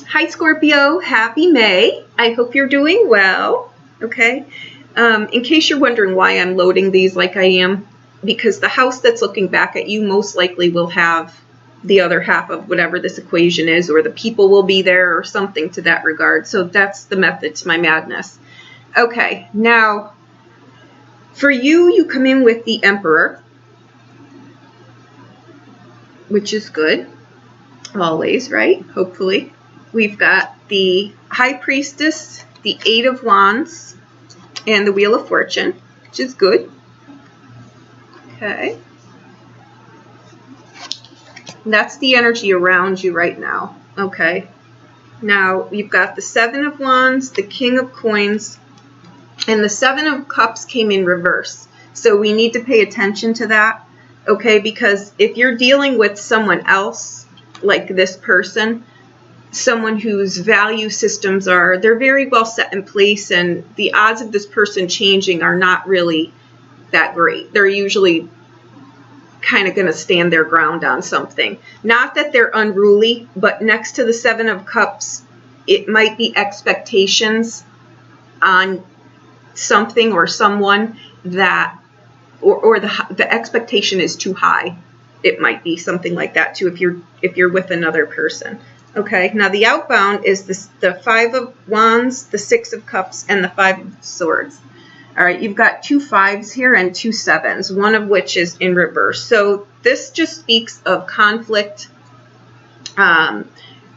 Hi Scorpio, happy May. I hope you're doing well. Okay. In case you're wondering why I'm loading these like I am, because the house that's looking back at you most likely will have the other half of whatever this equation is, or the people will be there or something to that regard. So that's the method to my madness. Okay, now for you, you come in with the Emperor, which is good. Always, right? Hopefully. We've got the High Priestess, the Eight of Wands, and the Wheel of Fortune, which is good. Okay. And that's the energy around you right now. Okay. Now, you've got the Seven of Wands, the King of Coins, and the Seven of Cups came in reverse. So we need to pay attention to that, okay? Because if you're dealing with someone else, like this person, someone whose value systems they're very well set in place, and the odds of this person changing are not really that great. They're usually kind of going to stand their ground on something. Not that they're unruly, but next to the Seven of Cups, it might be expectations on something or someone that, or the expectation is too high. It might be something like that too if you're with another person. Okay, now the outbound is the Five of Wands, the Six of Cups, and the Five of Swords. All right, you've got two fives here and two sevens, one of which is in reverse. So this just speaks of conflict,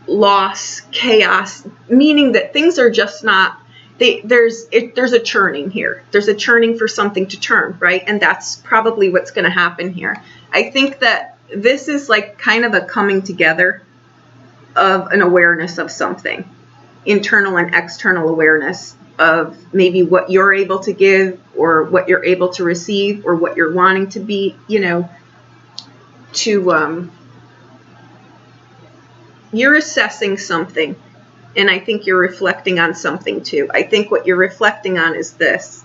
loss, chaos, meaning that things are just not, there's a churning here. There's a churning for something to turn, right? And that's probably what's going to happen here. I think that this is like kind of a coming together of an awareness of something, internal and external awareness of maybe what you're able to give or what you're able to receive or what you're wanting to be, you're assessing something. And I think you're reflecting on something too. I think what you're reflecting on is this.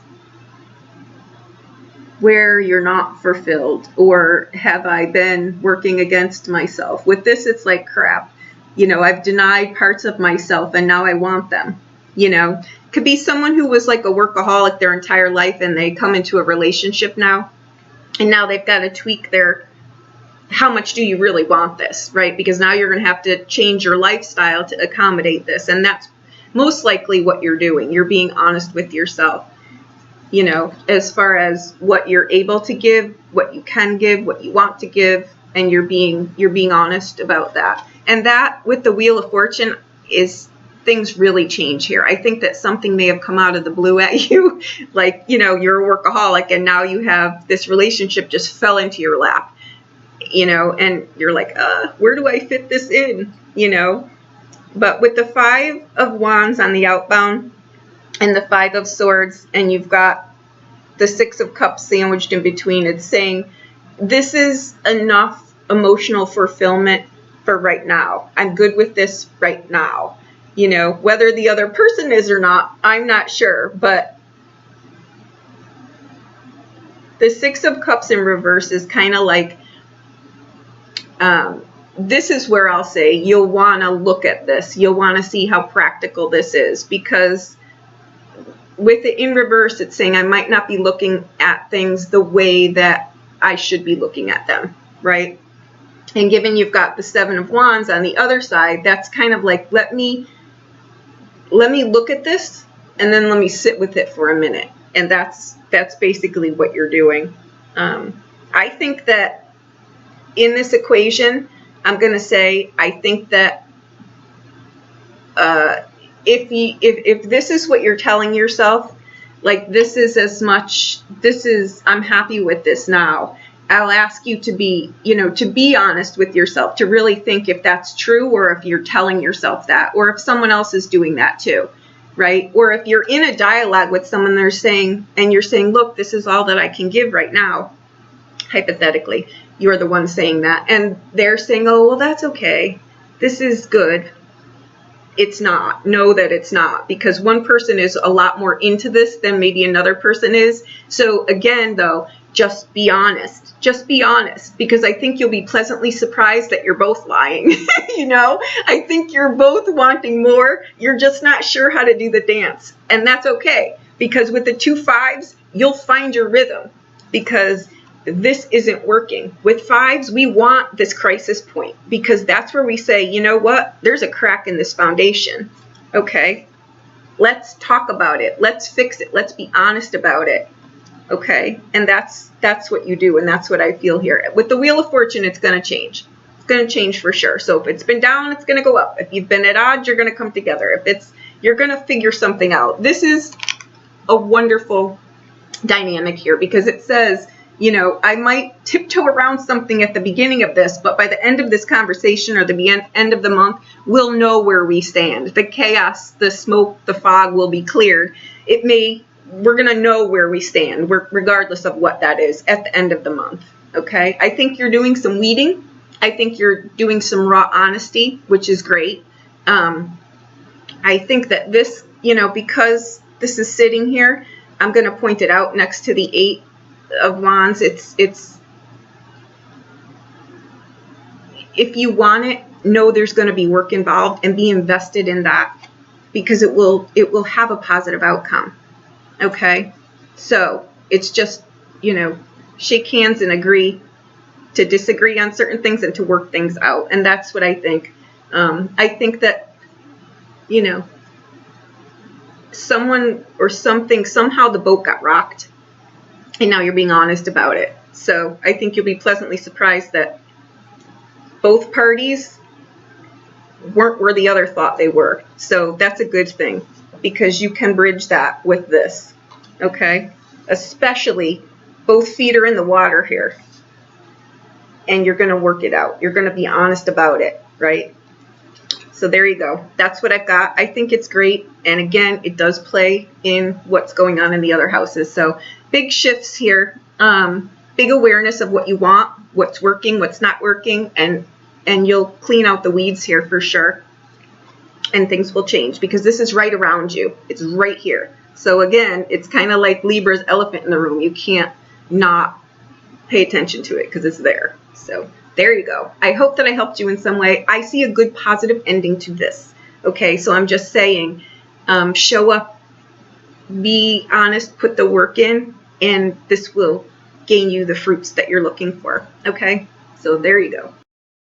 Where you're not fulfilled, or have I been working against myself? With this, it's like crap. I've denied parts of myself and now I want them. Could be someone who was like a workaholic their entire life and they come into a relationship now. And now they've got to tweak how much do you really want this, right? Because now you're going to have to change your lifestyle to accommodate this. And that's most likely what you're doing. You're being honest with yourself, as far as what you're able to give, what you can give, what you want to give, and you're being honest about that. And that with the Wheel of Fortune is things really change here. I think that something may have come out of the blue at you, like, you're a workaholic and now you have this relationship just fell into your lap. And you're like, where do I fit this in? But with the Five of Wands on the outbound and the Five of Swords, and you've got the Six of Cups sandwiched in between, it's saying this is enough emotional fulfillment for right now. I'm good with this right now. Whether the other person is or not, I'm not sure, but the Six of Cups in reverse is kind of like, this is where I'll say you'll want to look at this. You'll want to see how practical this is, because with it in reverse, it's saying I might not be looking at things the way that I should be looking at them, right? And given you've got the Seven of Wands on the other side, that's kind of like, let me look at this and then let me sit with it for a minute. And that's basically what you're doing. I think that in this equation, I'm going to say, I think that if this is what you're telling yourself, like this is I'm happy with this now. I'll ask you to be honest with yourself, to really think if that's true, or if you're telling yourself that, or if someone else is doing that too, right? Or if you're in a dialogue with someone, you're saying, look, this is all that I can give right now. Hypothetically, you're the one saying that, and they're saying, oh, well, that's okay. This is good. It's not. Know that it's not, because one person is a lot more into this than maybe another person is. So again, though, just be honest. Just be honest, because I think you'll be pleasantly surprised that you're both lying. I think you're both wanting more. You're just not sure how to do the dance. And that's okay, because with the 2 5s, you'll find your rhythm, because this isn't working. With 5s, we want this crisis point, because that's where we say, you know what? There's a crack in this foundation. Okay? Let's talk about it. Let's fix it. Let's be honest about it. Okay? And that's what you do, and that's what I feel here. With the Wheel of Fortune, it's going to change. It's going to change for sure. So if it's been down, it's going to go up. If you've been at odds, you're going to come together. You're going to figure something out. This is a wonderful dynamic here, because it says, I might tiptoe around something at the beginning of this, but by the end of this conversation, or the end of the month, we'll know where we stand. The chaos, the smoke, the fog will be cleared. We're going to know where we stand, regardless of what that is, at the end of the month. Okay? I think you're doing some weeding. I think you're doing some raw honesty, which is great. I think that this, because this is sitting here, I'm going to point it out next to the 8 of Wands. It's if you want it, know there's going to be work involved, and be invested in that, because it will have a positive outcome. Okay? So it's just, shake hands and agree to disagree on certain things and to work things out. And that's what I think. I think that, someone or something, somehow the boat got rocked, and now you're being honest about it. So I think you'll be pleasantly surprised that both parties weren't where the other thought they were. So that's a good thing, because you can bridge that with this. Okay? Especially both feet are in the water here, and you're going to work it out. You're going to be honest about it, right? So there you go. That's what I've got. I think it's great. And again, it does play in what's going on in the other houses. So big shifts here. Big awareness of what you want, what's working, what's not working, and you'll clean out the weeds here for sure. And things will change, because this is right around you. It's right here. So again, it's kind of like Libra's elephant in the room. You can't not pay attention to it, because it's there. So there you go. I hope that I helped you in some way. I see a good positive ending to this. Okay, so I'm just saying, show up, be honest, put the work in, and this will gain you the fruits that you're looking for. Okay, so there you go.